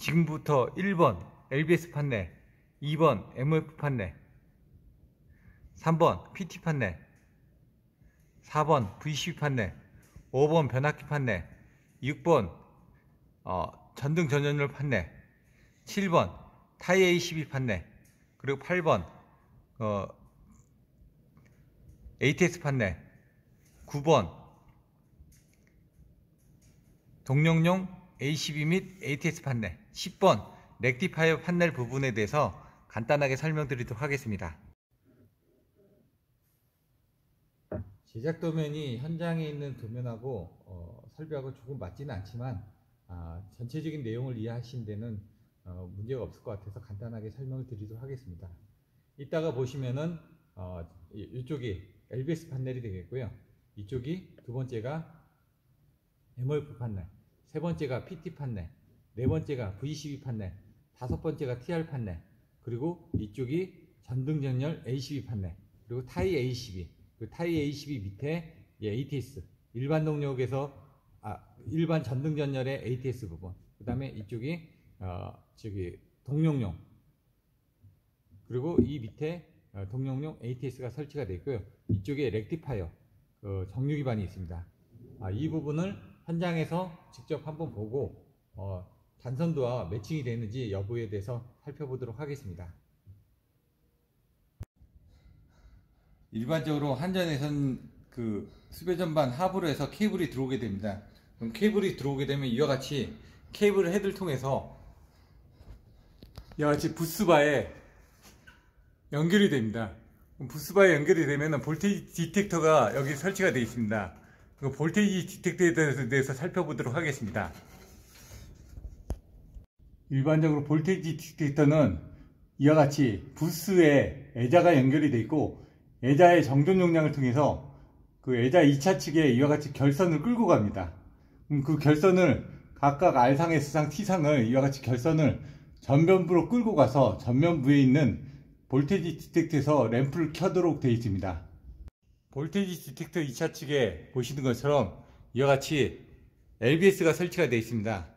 지금부터 1번 LBS 판넬, 2번 MOF 판넬, 3번 PT 판넬, 4번 VCB 판넬, 5번 변압기 판넬, 6번 전등 전연료 판넬, 7번 타이 ACB 판넬, 그리고 8번 ATS 판넬, 9번 동력용 ACB 및 ATS 판넬, 10번 렉티파이어 판넬 부분에 대해서 간단하게 설명드리도록 하겠습니다. 제작 도면이 현장에 있는 도면하고 설비하고 조금 맞지는 않지만 전체적인 내용을 이해하시는 데는 문제가 없을 것 같아서 간단하게 설명을 드리도록 하겠습니다. 이따가 보시면은 이쪽이 LBS 판넬이 되겠고요. 이쪽이 두 번째가 MOF 판넬, 세 번째가 PT 판넬, 네 번째가 VCB 판넬, 다섯 번째가 TR 판넬, 그리고 이쪽이 전등전열 ACB 판넬, 그리고 타이 ACB, 그 타이 ACB 밑에 ATS, 일반 동력에서 일반 전등전열의 ATS 부분, 그 다음에 이쪽이 동력용, 그리고 이 밑에 동력용 ATS가 설치가 되어 있고요. 이쪽에 렉티파이어 정류 기반이 있습니다. 이 부분을 현장에서 직접 한번 보고 단선도와 매칭이 되는지 여부에 대해서 살펴보도록 하겠습니다. 일반적으로 한전에서는 그 수배 전반 하부로 해서 케이블이 들어오게 됩니다. 그럼 케이블이 들어오게 되면 이와 같이 케이블 헤드를 통해서 이와 같이 부스바에 연결이 됩니다. 부스바에 연결이 되면 볼테이지 디텍터가 여기 설치가 되어 있습니다. 그 볼테이지 디텍터에 대해서 살펴보도록 하겠습니다. 일반적으로 볼테이지 디텍터는 이와 같이 부스에 애자가 연결이 되어 있고, 애자의 정전 용량을 통해서 그 애자 2차 측에 이와 같이 결선을 끌고 갑니다. 그 결선을 각각 R상, S상, T상을 이와 같이 결선을 전면부로 끌고 가서 전면부에 있는 볼테이지 디텍터에서 램프를 켜도록 되어 있습니다. 볼테이지 디텍터 2차 측에 보시는 것처럼 이와 같이 LBS가 설치가 되어 있습니다.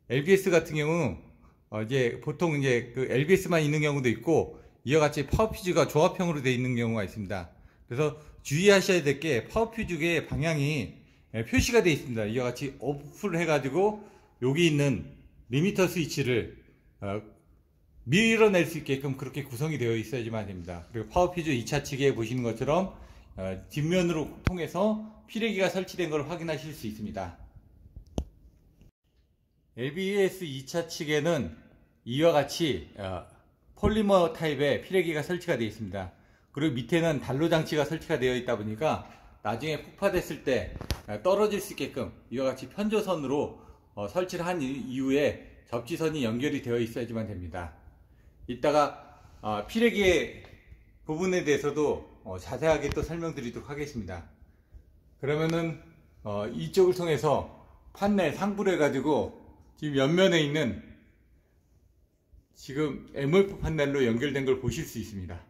LBS 같은 경우 보통 그 LBS만 있는 경우도 있고, 이와 같이 파워퓨즈가 조합형으로 되어 있는 경우가 있습니다. 그래서 주의하셔야 될 게 파워퓨즈의 방향이 표시가 되어 있습니다. 이와 같이 오프를 해가지고 여기 있는 리미터 스위치를 밀어낼 수 있게끔 그렇게 구성이 되어 있어야지만 됩니다. 그리고 파워퓨즈 2차 측에 보시는 것처럼 뒷면으로 통해서 피레기가 설치된 걸 확인하실 수 있습니다. LBS 2차 측에는 이와 같이 폴리머 타입의 피레기가 설치가 되어 있습니다. 그리고 밑에는 단로 장치가 설치가 되어 있다 보니까 나중에 폭파됐을 때 떨어질 수 있게끔 이와 같이 편조선으로 설치를 한 이후에 접지선이 연결이 되어 있어야지만 됩니다. 이따가 피레기의 부분에 대해서도 자세하게 또 설명드리도록 하겠습니다. 그러면은 이쪽을 통해서 판넬 상부를 해가지고 지금 옆면에 있는 지금 MOF 판넬로 연결된 걸 보실 수 있습니다.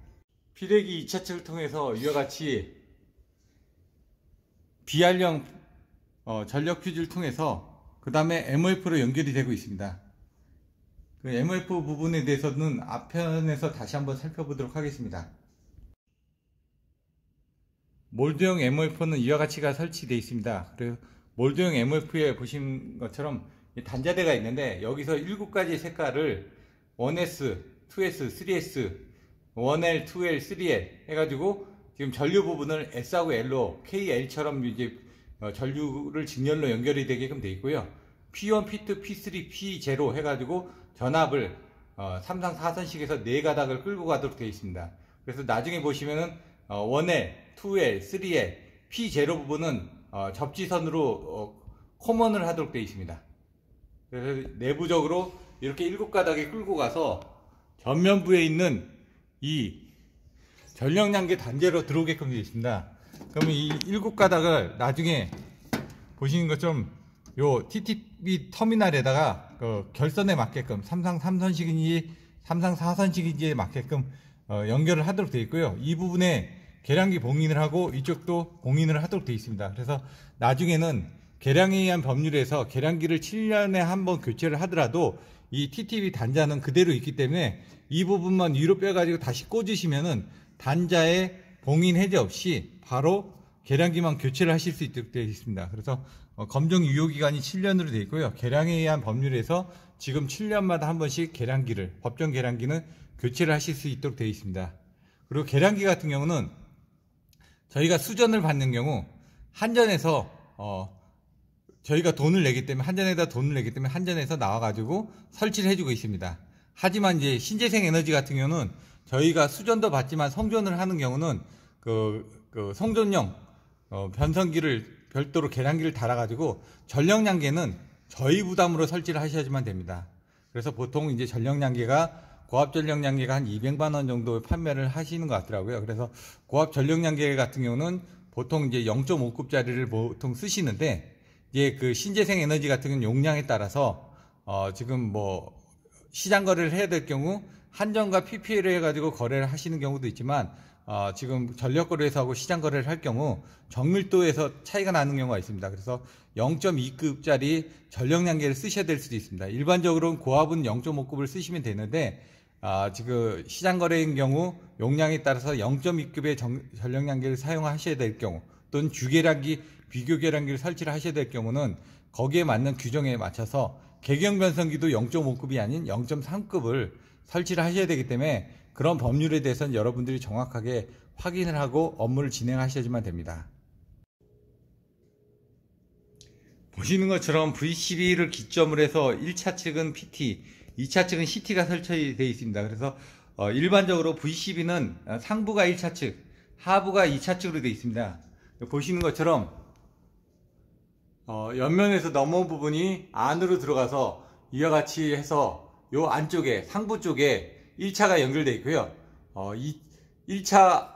피레기 2차 측을 통해서 이와 같이 BR형 전력 퓨즈를 통해서 그 다음에 MOF로 연결이 되고 있습니다. 그 MOF 부분에 대해서는 앞편에서 다시 한번 살펴보도록 하겠습니다. 몰드형 MOF는 이와 같이가 설치되어 있습니다. 그리고 몰드형 MOF에 보신 것처럼 단자대가 있는데, 여기서 7가지 색깔을 1S, 2S, 3S, 1L, 2L, 3L 해가지고 지금 전류 부분을 S하고 L로 KL처럼 이제 전류를 직렬로 연결이 되게끔 되어 있고요. P1, P2, P3, P0 해가지고 전압을 3상 4선식에서 4가닥을 끌고 가도록 되어 있습니다. 그래서 나중에 보시면은 1L, 2L, 3L, P0 부분은 접지선으로 코먼을 하도록 되어 있습니다. 그래서 내부적으로 이렇게 7가닥에 끌고 가서 전면부에 있는 이 전력량계 단제로 들어오게끔 되어 있습니다. 그러면 이 7가닥을 나중에 보시는 것처럼 요 TTB 터미널에다가 결선에 맞게끔 3상 3선식인지 3상 4선식인지에 맞게끔 연결을 하도록 되어 있고요. 이 부분에 계량기 봉인을 하고 이쪽도 봉인을 하도록 되어 있습니다. 그래서 나중에는 계량에 의한 법률에서 계량기를 7년에 한 번 교체를 하더라도 이 TTB 단자는 그대로 있기 때문에 이 부분만 위로 빼가지고 다시 꽂으시면은 단자의 봉인 해제 없이 바로 계량기만 교체를 하실 수 있도록 되어 있습니다. 그래서 검정 유효기간이 7년으로 되어 있고요. 계량에 의한 법률에서 지금 7년마다 한 번씩 계량기를, 법정 계량기는 교체를 하실 수 있도록 되어 있습니다. 그리고 계량기 같은 경우는 저희가 수전을 받는 경우 한전에서 저희가 돈을 내기 때문에, 한전에다 돈을 내기 때문에 한전에서 나와가지고 설치를 해주고 있습니다. 하지만 이제 신재생 에너지 같은 경우는 저희가 수전도 받지만 성전을 하는 경우는 그 성전용 변성기를 별도로 계량기를 달아가지고 전력량계는 저희 부담으로 설치를 하셔야지만 됩니다. 그래서 보통 이제 전력량계가 고압 전력량계가 한 200만 원 정도 판매를 하시는 것 같더라고요. 그래서 고압 전력량계 같은 경우는 보통 이제 0.5급짜리를 보통 쓰시는데, 이제 그 신재생 에너지 같은 경우는 용량에 따라서 지금 뭐 시장 거래를 해야 될 경우 한전과 PPL을 해가지고 거래를 하시는 경우도 있지만, 지금 전력 거래에서 하고 시장 거래를 할 경우 정밀도에서 차이가 나는 경우가 있습니다. 그래서 0.2급짜리 전력량계를 쓰셔야 될 수도 있습니다. 일반적으로는 고압은 0.5급을 쓰시면 되는데, 지금 시장 거래인 경우 용량에 따라서 0.2급의 전력량계를 사용하셔야 될 경우, 또는 주계량기, 비교 계량기를 설치를 하셔야 될 경우는 거기에 맞는 규정에 맞춰서 개경 변성기도 0.5급이 아닌 0.3급을 설치를 하셔야 되기 때문에, 그런 법률에 대해서는 여러분들이 정확하게 확인을 하고 업무를 진행하셔야지만 됩니다. 보시는 것처럼 V12를 기점으로 해서 1차 측은 PT, 2차 측은 CT가 설치되어 있습니다. 그래서 일반적으로 V12는 상부가 1차 측, 하부가 2차 측으로 되어 있습니다. 보시는 것처럼 옆면에서 넘어온 부분이 안으로 들어가서 이와 같이 해서 요 안쪽에, 상부 쪽에 1차가 연결되어 있고요. 1차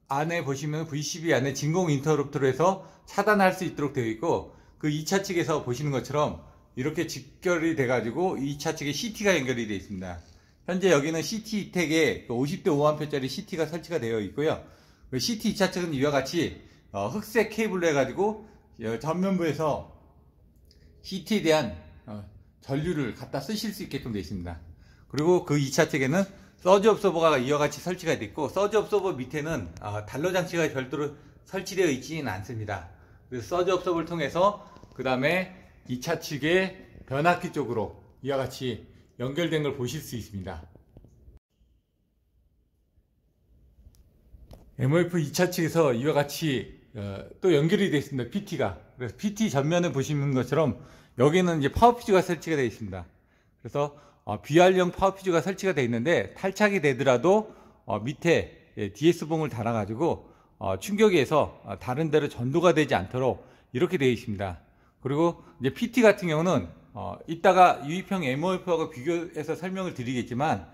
안에 보시면 V12 안에 진공 인터럽터로 해서 차단할 수 있도록 되어 있고, 그 2차 측에서 보시는 것처럼 이렇게 직결이 돼 가지고 2차 측에 CT가 연결이 되어 있습니다. 현재 여기는 CT 이택에 50대 5A짜리 CT가 설치가 되어 있고요. 그 CT 2차 측은 이와 같이 흑색 케이블로 해 가지고 전면부에서 CT에 대한 전류를 갖다 쓰실 수 있게끔 되어 있습니다. 그리고 그 2차 측에는 서지 업소버가 이와 같이 설치가 되어 있고, 서지 업소버 밑에는 단로 장치가 별도로 설치되어 있지는 않습니다. 그래서 서지 업소버를 통해서 그 다음에 2차 측의 변압기 쪽으로 이와 같이 연결된 걸 보실 수 있습니다. MOF 2차 측에서 이와 같이 또 연결이 되어 있습니다. PT가. 그래서 PT 전면에 보시는 것처럼 여기는 이제 파워퓨즈가 설치가 되어 있습니다. 그래서 BR용 파워퓨즈가 설치가 되어 있는데, 탈착이 되더라도 밑에 DS봉을 달아가지고 충격에서 다른 데로 전도가 되지 않도록 이렇게 되어 있습니다. 그리고 이제 PT 같은 경우는 이따가 유입형 MOF하고 비교해서 설명을 드리겠지만,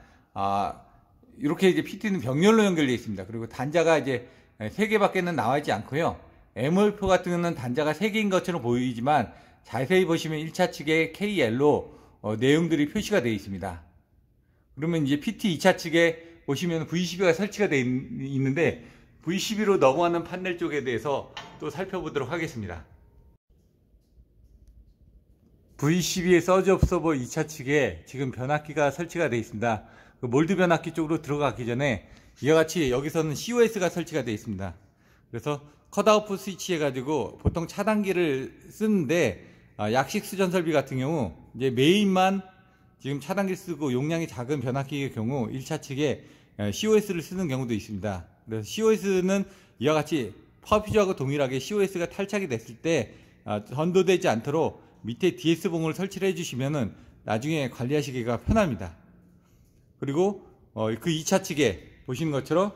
이렇게 이제 PT는 병렬로 연결되어 있습니다. 그리고 단자가 이제 3개밖에는 나와 있지 않고요. MOF 같은 경우는 단자가 3개인 것처럼 보이지만 자세히 보시면 1차 측에 KL로 내용들이 표시가 되어 있습니다. 그러면 이제 PT 2차 측에 보시면 V12가 설치가 되어 있는데, V12로 넘어가는 판넬 쪽에 대해서 또 살펴보도록 하겠습니다. V12의 서지 업소버 2차 측에 지금 변압기가 설치가 되어 있습니다. 그 몰드 변압기 쪽으로 들어가기 전에 이와 같이 여기서는 COS가 설치가 되어 있습니다. 그래서 컷아웃 스위치 해가지고 보통 차단기를 쓰는데, 약식 수전 설비 같은 경우 이제 메인만 지금 차단기 쓰고 용량이 작은 변압기의 경우 1차 측에 COS를 쓰는 경우도 있습니다. 그래서 COS는 이와 같이 파워퓨즈하고 동일하게 COS가 탈착이 됐을 때 전도되지 않도록 밑에 DS봉을 설치를 해주시면은 나중에 관리하시기가 편합니다. 그리고 그 2차 측에 보시는 것처럼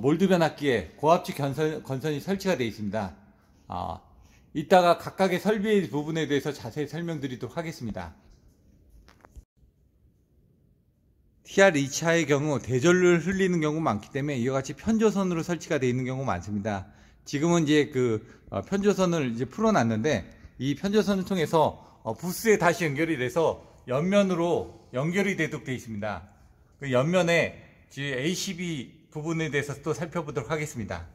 몰드 변압기에 고압측 건선이 설치가 되어 있습니다. 이따가 각각의 설비의 부분에 대해서 자세히 설명드리도록 하겠습니다. TR2차의 경우 대전류를 흘리는 경우가 많기 때문에 이와 같이 편조선으로 설치가 되어 있는 경우가 많습니다. 지금은 이제 그 편조선을 이제 풀어놨는데, 이 편조선을 통해서 부스에 다시 연결이 돼서 옆면으로 연결이 되도록 되어 있습니다. 그 옆면에 지금 ACB 부분에 대해서 또 살펴보도록 하겠습니다.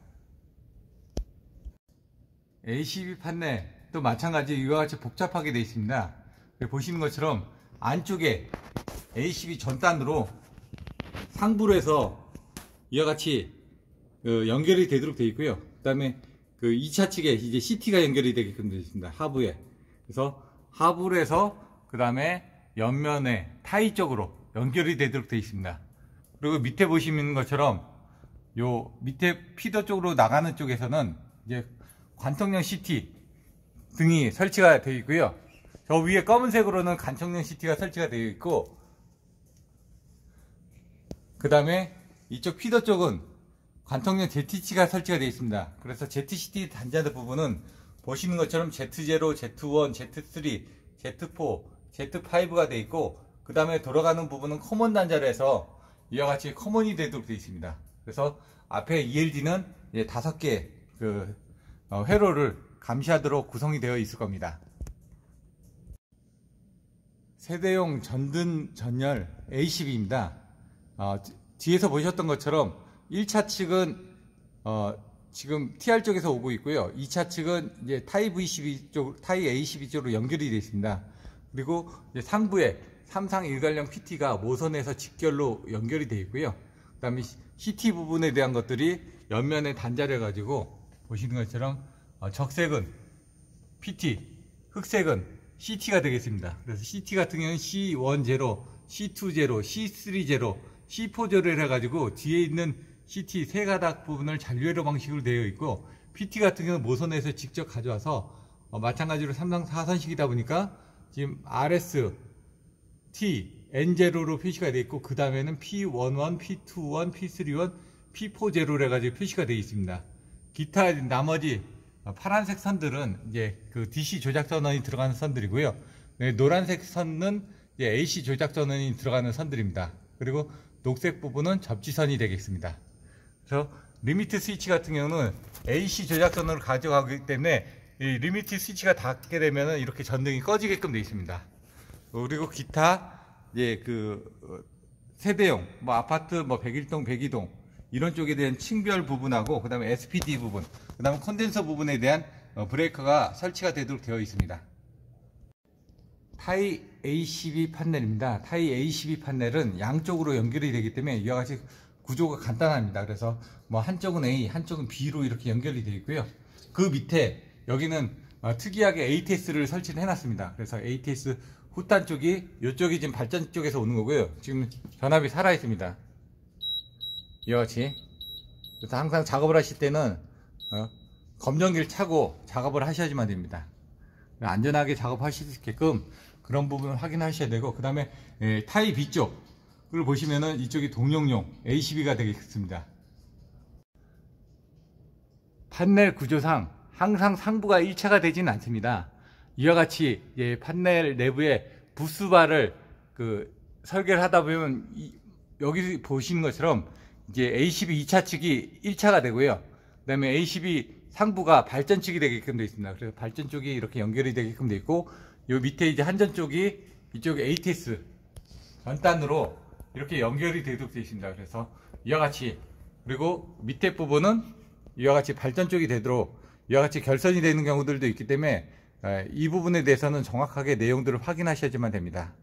ACB 판넬 또 마찬가지 이와 같이 복잡하게 되어 있습니다. 보시는 것처럼 안쪽에 A12 전단으로 상부로 해서 이와 같이 연결이 되도록 되어 있고요. 그 다음에 그 2차 측에 이제 CT가 연결이 되게끔 되어 있습니다. 하부에. 그래서 하부로 해서 그 다음에 옆면에 타이 쪽으로 연결이 되도록 되어 있습니다. 그리고 밑에 보시는 것처럼 요 밑에 피더 쪽으로 나가는 쪽에서는 이제 관통형 CT 등이 설치가 되어 있고요. 저 위에 검은색으로는 관통형 CT가 설치가 되어 있고, 그 다음에 이쪽 피더 쪽은 관통형 ZT가 설치가 되어 있습니다. 그래서 ZCT 단자들 부분은 보시는 것처럼 Z0, Z1, Z3, Z4, Z5가 되어 있고, 그 다음에 돌아가는 부분은 커먼 단자로 해서 이와 같이 커먼이 되도록 되어 있습니다. 그래서 앞에 ELD는 이제 5개 회로를 감시하도록 구성이 되어 있을 겁니다. 세대용 전등 전열 A12입니다. 뒤에서 보셨던 것처럼 1차 측은 지금 TR 쪽에서 오고 있고요. 2차 측은 이제 타이 V12 쪽, 타이 A12 쪽으로 연결이 되어 있습니다. 그리고 이제 상부에 삼상 일괄형 PT가 모선에서 직결로 연결이 되어 있고요. 그 다음에 CT 부분에 대한 것들이 옆면에 단자를 해가지고 보시는 것처럼 적색은 PT, 흑색은 CT가 되겠습니다. 그래서 CT 같은 경우는 C10, C20, C30, C40를 해가지고 뒤에 있는 CT 세 가닥 부분을 잔류회로 방식으로 되어 있고, PT 같은 경우는 모선에서 직접 가져와서 마찬가지로 삼상 4선식이다 보니까 지금 RS, T, N0로 표시가 되어 있고, 그 다음에는 P11, P21, P31, P40를 해가지고 표시가 되어 있습니다. 기타 나머지 파란색 선들은 이제 그 DC 조작 전원이 들어가는 선들이고요. 노란색 선은 이제 AC 조작 전원이 들어가는 선들입니다. 그리고 녹색 부분은 접지선이 되겠습니다. 그래서 리미트 스위치 같은 경우는 AC 조작 전원을 가져가기 때문에 이 리미트 스위치가 닿게 되면 이렇게 전등이 꺼지게끔 되어 있습니다. 그리고 기타 이제 그 세대용 뭐 아파트 뭐 101동, 102동 이런 쪽에 대한 층별 부분하고, 그 다음에 SPD 부분, 그 다음에 컨덴서 부분에 대한 브레이커가 설치가 되도록 되어 있습니다. 타이 A12 판넬입니다. 타이 A12 판넬은 양쪽으로 연결이 되기 때문에 이와 같이 구조가 간단합니다. 그래서 뭐 한쪽은 A, 한쪽은 B로 이렇게 연결이 되어 있고요. 그 밑에 여기는 특이하게 ATS를 설치를 해놨습니다. 그래서 ATS 후단 쪽이, 이쪽이 지금 발전 쪽에서 오는 거고요. 지금 전압이 살아 있습니다. 이와 같이. 그래서 항상 작업을 하실 때는 검정기를 차고 작업을 하셔야지만 됩니다. 안전하게 작업하실 수 있게끔 그런 부분을 확인하셔야 되고, 그 다음에 타이 B 쪽을 보시면은 이쪽이 동용용 A12가 되겠습니다. 판넬 구조상 항상 상부가 1차가 되지는 않습니다. 이와 같이 판넬 내부에 부스바를 설계를 하다 보면 여기 보시는 것처럼 이제 A12 2차 측이 1차가 되고요. 그 다음에 A12 상부가 발전 측이 되게끔 되어 있습니다. 그래서 발전 쪽이 이렇게 연결이 되게끔 되어 있고, 요 밑에 이제 한전 쪽이 이쪽 ATS 전단으로 이렇게 연결이 되도록 되어 있습니다. 그래서 이와 같이, 그리고 밑에 부분은 이와 같이 발전 쪽이 되도록 이와 같이 결선이 되는 경우들도 있기 때문에 이 부분에 대해서는 정확하게 내용들을 확인하셔야지만 됩니다.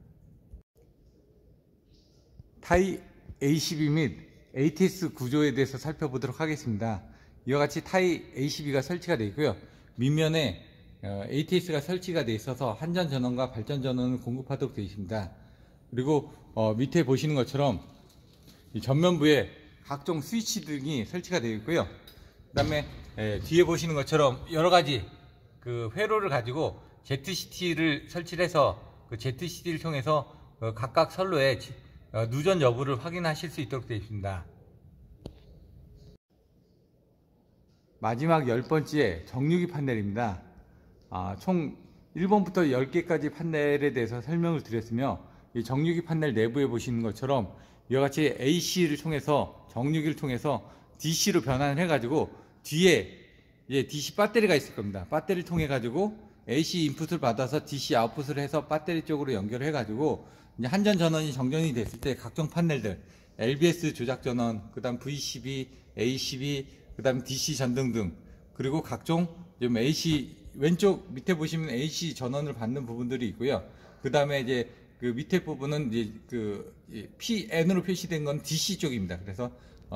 타이 A12 및 ATS 구조에 대해서 살펴보도록 하겠습니다. 이와 같이 타이 A12가 설치가 되어 있고요. 밑면에 ATS가 설치가 되어 있어서 한전 전원과 발전 전원을 공급하도록 되어 있습니다. 그리고 밑에 보시는 것처럼 이 전면부에 각종 스위치 등이 설치가 되어 있고요. 그 다음에 뒤에 보시는 것처럼 여러 가지 그 회로를 가지고 ZCT를 설치를 해서 그 ZCT를 통해서 각각 선로에 누전 여부를 확인하실 수 있도록 되어 있습니다. 마지막 10번째 정유기 판넬입니다. 총 1번부터 10개까지 판넬에 대해서 설명을 드렸으며, 이 정유기 판넬 내부에 보시는 것처럼 이와 같이 AC를 통해서, 정유기를 통해서 DC로 변환을 해가지고 뒤에 DC 배터리가 있을 겁니다. 배터리를 통해 가지고 AC 인풋을 받아서 DC 아웃풋을 해서 배터리 쪽으로 연결을 해가지고 이제 한전 전원이 정전이 됐을 때 각종 판넬들, LBS 조작 전원, 그 다음 V12, A12, 그 다음 DC 전등 등, 그리고 각종 좀 AC 왼쪽 밑에 보시면 AC 전원을 받는 부분들이 있고요. 그 다음에 이제 그 밑에 부분은 이제 그 PN으로 표시된 건 DC 쪽입니다. 그래서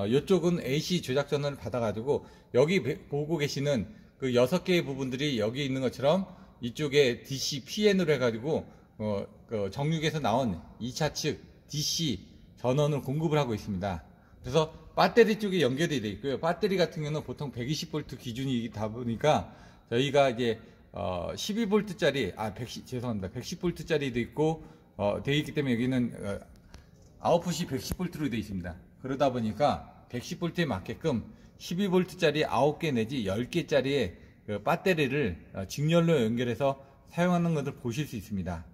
이쪽은 AC 조작 전원을 받아가지고 여기 보고 계시는 그 6개의 부분들이 여기 있는 것처럼 이쪽에 DC PN으로 해가지고 그 정육에서 나온 2차 측 DC 전원을 공급을 하고 있습니다. 그래서 배터리 쪽에 연결이 되어 있고요. 배터리 같은 경우는 보통 120V 기준이다 보니까 저희가 이제 12V짜리 죄송합니다. 110V짜리도 있고 되어 있기 때문에 여기는 아웃풋이 110V로 되어 있습니다. 그러다 보니까 110V에 맞게끔 12V짜리 9개 내지 10개짜리의 그 배터리를 직렬로 연결해서 사용하는 것을 보실 수 있습니다.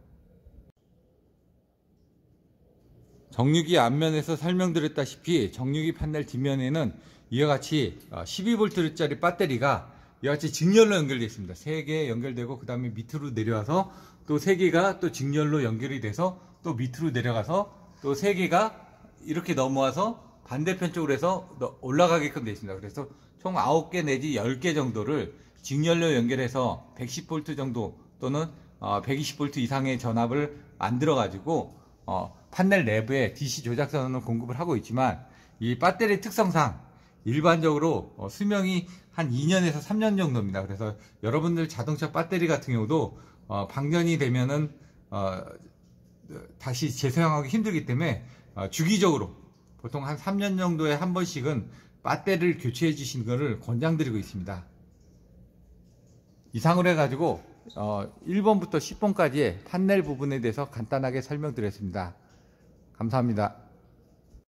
정유기 앞면에서 설명드렸다시피 정유기 판넬 뒷면에는 이와 같이 12V짜리 배터리가 이와 같이 직렬로 연결되어 있습니다. 3개 연결되고 그 다음에 밑으로 내려와서 또 3개가 또 직렬로 연결이 돼서 또 밑으로 내려가서 또 3개가 이렇게 넘어와서 반대편 쪽으로 해서 올라가게끔 되어 있습니다. 그래서 총 9개 내지 10개 정도를 직렬로 연결해서 110V 정도 또는 120V 이상의 전압을 만들어 가지고 판넬 내부에 DC 조작선을 공급을 하고 있지만 이 배터리 특성상 일반적으로 수명이 한 2년에서 3년 정도입니다. 그래서 여러분들 자동차 배터리 같은 경우도 방전이 되면은 다시 재사용하기 힘들기 때문에 주기적으로 보통 한 3년 정도에 한 번씩은 배터리를 교체해 주시는 것을 권장드리고 있습니다. 이상으로 해가지고 1번부터 10번까지의 판넬 부분에 대해서 간단하게 설명드렸습니다. 감사합니다.